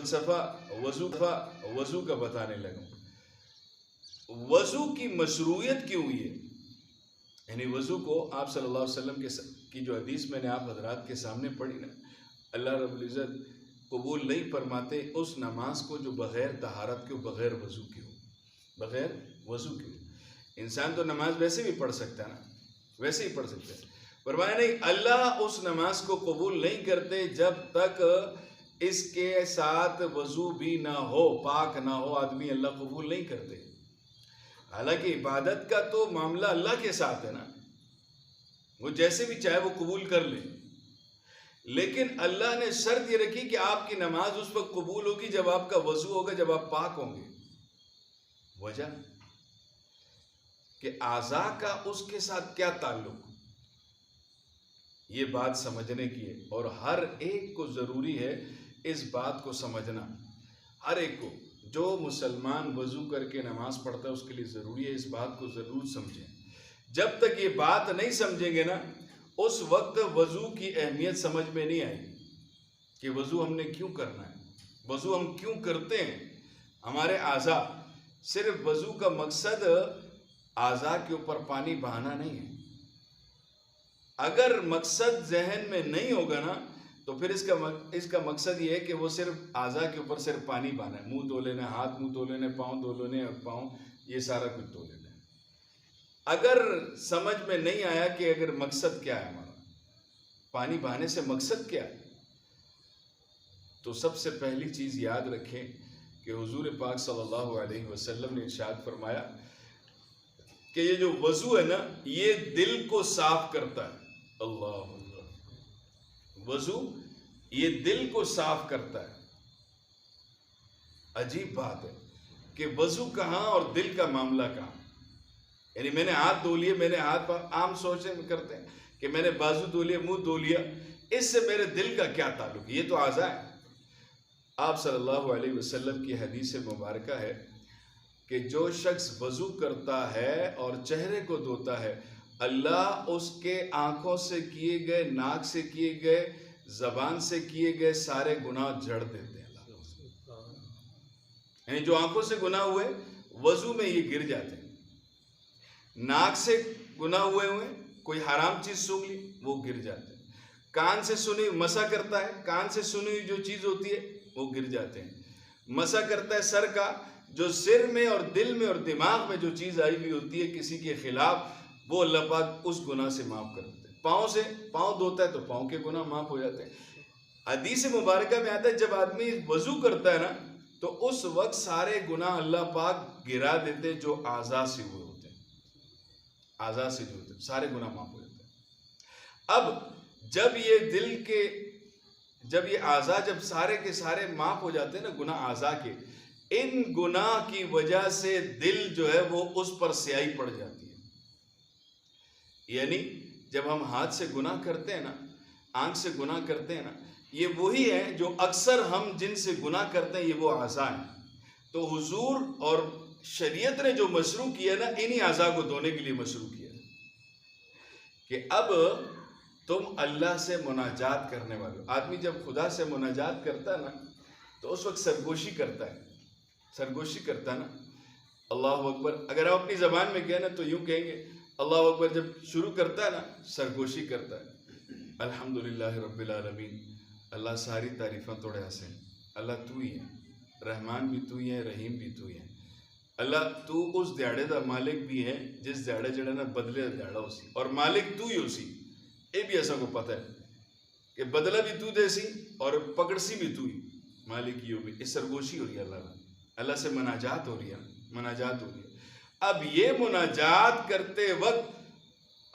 फ़लसफ़ा वज़ू का बताने लगा। वज़ू की मशरूइयत क्यों हुई है, यानी वज़ू को आप सल्लल्लाहु अलैहि वसल्लम की जो हदीस मैंने आप हज़रात के सामने पढ़ी ना, अल्लाह रब्बुल इज़्ज़त कबूल नहीं फरमाते उस नमाज को जो बग़ैर तहारत के, बग़ैर वज़ू के हो, बग़ैर वज़ू के हो। इंसान तो नमाज वैसे भी पढ़ सकता है ना, वैसे ही पढ़ सकता है, फरमाया नहीं, अल्लाह उस नमाज को कबूल नहीं करते जब तक इसके साथ वज़ू भी ना हो, पाक ना हो आदमी, अल्लाह कबूल नहीं करते। हालांकि इबादत का तो मामला अल्लाह के साथ है ना, वो जैसे भी चाहे वो कबूल कर ले, लेकिन अल्लाह ने शर्त ये रखी कि आपकी नमाज उस वक्त कबूल होगी जब आपका वज़ू होगा, जब आप पाक होंगे। वजह कि आज़ा का उसके साथ क्या ताल्लुक, ये बात समझने की है, और हर एक को ज़रूरी है इस बात को समझना। हर एक को, जो मुसलमान वज़ू करके नमाज पढ़ता है उसके लिए ज़रूरी है इस बात को ज़रूर समझें। जब तक ये बात नहीं समझेंगे ना, उस वक्त वज़ू की अहमियत समझ में नहीं आएगी कि वज़ू हमने क्यों करना है, वज़ू हम क्यों करते हैं। हमारे आज़ा, सिर्फ वज़ू का मकसद आज़ा के ऊपर पानी बहाना नहीं है। अगर मकसद जहन में नहीं होगा ना, तो फिर इसका मकसद ये है कि वो सिर्फ आज़ा के ऊपर सिर्फ पानी बहाना है, मुंह धो लेना, हाथ मुंह धो लेने, पाँव धो लेने, पाँव, ये सारा कुछ धो लेना। अगर समझ में नहीं आया कि अगर मकसद क्या है हमारा, पानी बहाने से मकसद क्या है, तो सबसे पहली चीज़ याद रखें कि हुजूर पाक सल्लल्लाहु अलैहि वसल्लम ने इरशाद फरमाया कि ये जो वज़ू है ना, ये दिल को साफ करता है। अल्लाह अल्लाह, वज़ू ये दिल को साफ करता है। अजीब बात है कि वज़ू कहाँ और दिल का मामला कहाँ। यानी मैंने हाथ धो लिए, मैंने हाथ, आम सोचने में करते हैं कि मैंने बाजू धो लिया, मुंह धो लिया, इससे मेरे दिल का क्या ताल्लुक, ये तो आज़ा है। आप सल्लल्लाहु अलैहि वसल्लम की हदीस मुबारका है कि जो शख्स वज़ू करता है और चेहरे को धोता है, अल्लाह उसके आँखों से किए गए, नाक से किए गए, ज़बान से किए गए सारे गुनाह झड़ देते हैं। यानी जो आँखों से गुनाह हुए वज़ू में ये गिर जाते हैं, नाक से गुनाह हुए, कोई हराम चीज़ सूंघ ली वो गिर जाते हैं, कान से सुनी मसा करता है, कान से सुनी हुई जो चीज़ होती है वो गिर जाते हैं, मसा करता है सर का, जो सिर में और दिल में और दिमाग में जो चीज़ आई हुई होती है किसी के खिलाफ, वो अल्लाह पाक उस गुनाह से माफ़ कर देते हैं। पाँव से, पाँव धोता है तो पाँव के गुनाह माफ़ हो जाते हैं। हदीस मुबारका में आता है जब आदमी वज़ू करता है ना, तो उस वक्त सारे गुनाह अल्लाह पाक गिरा देते हैं जो आज़ा से हुए होते हैं, आज़ा से जो होते हैं सारे गुनाह माफ़ हो जाते हैं। अब जब ये दिल के, जब ये आज़ा, जब सारे के सारे माफ़ हो जाते हैं ना गुनाह आज़ा के, इन गुनाह की वजह से दिल जो है वो उस पर स्याही पड़ जाती है। यानी जब हम हाथ से गुनाह करते हैं ना, आंख से गुनाह करते हैं ना, ये वही है जो अक्सर हम जिनसे गुनाह करते हैं, ये वो आज़ा है। तो हुजूर और शरीयत ने जो मशरू किया ना, इन्हीं आज़ा को धोने के लिए मशरू किया कि अब तुम अल्लाह से मुनाजात करने वाले हो। आदमी जब खुदा से मुनाजात करता है ना, तो उस वक्त सरगोशी करता है, सरगोशी करता है ना, अल्लाह अकबर। अगर आप अपनी ज़बान में कहें ना तो यूँ कहेंगे अल्लाह अकबर। जब शुरू करता है ना, सरगोशी करता है, अल्हम्दुलिल्लाह रब्बिल आलमीन, अल्लाह सारी तारीफ़ां तोड़े हसन, अल्लाह तू ही है, रहमान भी तू ही है, रहीम भी तू ही है, अल्लाह तू उस दिहाड़े का मालिक भी है जिस दिहाड़े जड़ा ना बदले दिहाड़ा उसी, और मालिक तू ही उसी। ये भी ऐसा को पता है कि बदला भी तू देसी और पकड़सी भी तू ही, मालिक ही हो भी। इस सरगोशी हो रही है, अल्लाह से मनाजात हो रही है, मनाजात हो रही है। अब ये मुनाजात करते वक्त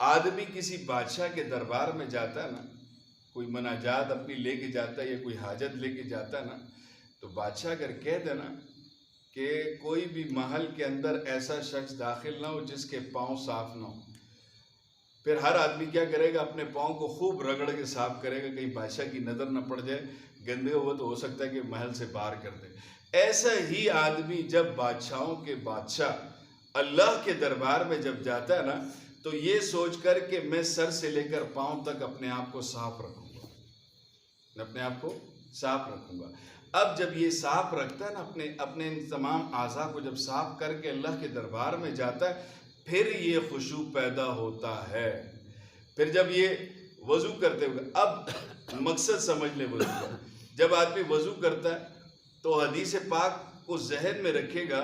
आदमी किसी बादशाह के दरबार में जाता है ना, कोई मनाजात अपनी लेके जाता है या कोई हाजत लेके जाता है ना, तो बादशाह अगर कह देना कि कोई भी महल के अंदर ऐसा शख्स दाखिल ना हो जिसके पाँव साफ ना हो, फिर हर आदमी क्या करेगा, अपने पाँव को खूब रगड़ के साफ करेगा, कहीं बादशाह की नज़र न पड़ जाए, गंदे हुए तो हो सकता है कि महल से बाहर कर दे। ऐसा ही आदमी जब बादशाहों के बादशाह अल्लाह के दरबार में जब जाता है ना, तो ये सोच कर कि मैं सर से लेकर पाँव तक अपने आप को साफ रखूँगा, अपने आप को साफ रखूँगा। अब जब ये साफ रखता है ना, अपने अपने इन तमाम आज़ा को जब साफ करके अल्लाह के दरबार में जाता है, फिर ये खुशू पैदा होता है। फिर जब ये वज़ू करते हुए, अब मकसद समझ ले वज़ू का। जब आदमी वज़ू करता है तो हदीस पाक को जहन में रखेगा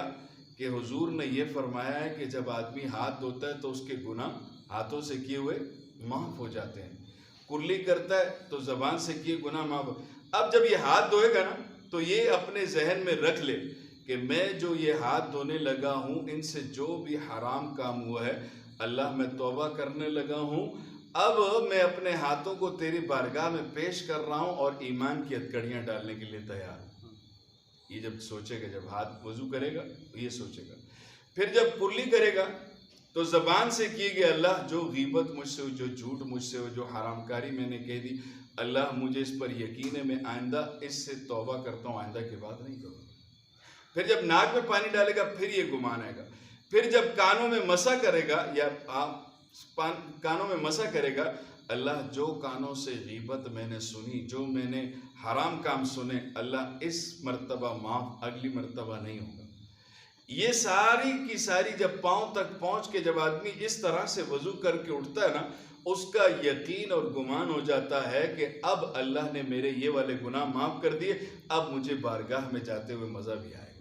कि हुजूर ने ये फरमाया है कि जब आदमी हाथ धोता है तो उसके गुनाह हाथों से किए हुए माफ़ हो जाते हैं। कुल्ली करता है तो ज़बान से किए गुनाह माफ़। अब जब ये हाथ धोएगा ना तो ये अपने जहन में रख ले कि मैं जो ये हाथ धोने लगा हूँ, इनसे जो भी हराम काम हुआ है अल्लाह मैं तौबा करने लगा हूँ। अब मैं अपने हाथों को तेरी बारगाह में पेश कर रहा हूँ और ईमान की हथकड़ियाँ डालने के लिए तैयार हूँ। ये जब सोचेगा, जब हाथ वज़ू करेगा तो ये सोचेगा। फिर जब कुल्ली करेगा तो ज़बान से किए गए, अल्लाह जो गीबत मुझसे हो, जो झूठ मुझसे हो, जो हरामकारी मैंने कह दी, अल्लाह मुझे इस पर यकीन है, मैं आइंदा इससे तौबा करता हूँ, आइंदा के बाद नहीं करूँगा। फिर जब नाक में पानी डालेगा फिर ये गुमान आएगा। फिर जब कानों में मसा करेगा या कानों में मसा करेगा, अल्लाह जो कानों से गीबत मैंने सुनी, जो मैंने हराम काम सुने, अल्लाह इस मर्तबा माफ़, अगली मर्तबा नहीं होगा। ये सारी की सारी जब पाँव तक पहुँच के जब आदमी इस तरह से वज़ू करके उठता है ना, उसका यकीन और गुमान हो जाता है कि अब अल्लाह ने मेरे ये वाले गुनाह माफ़ कर दिए, अब मुझे बारगाह में जाते हुए मज़ा भी आएगा।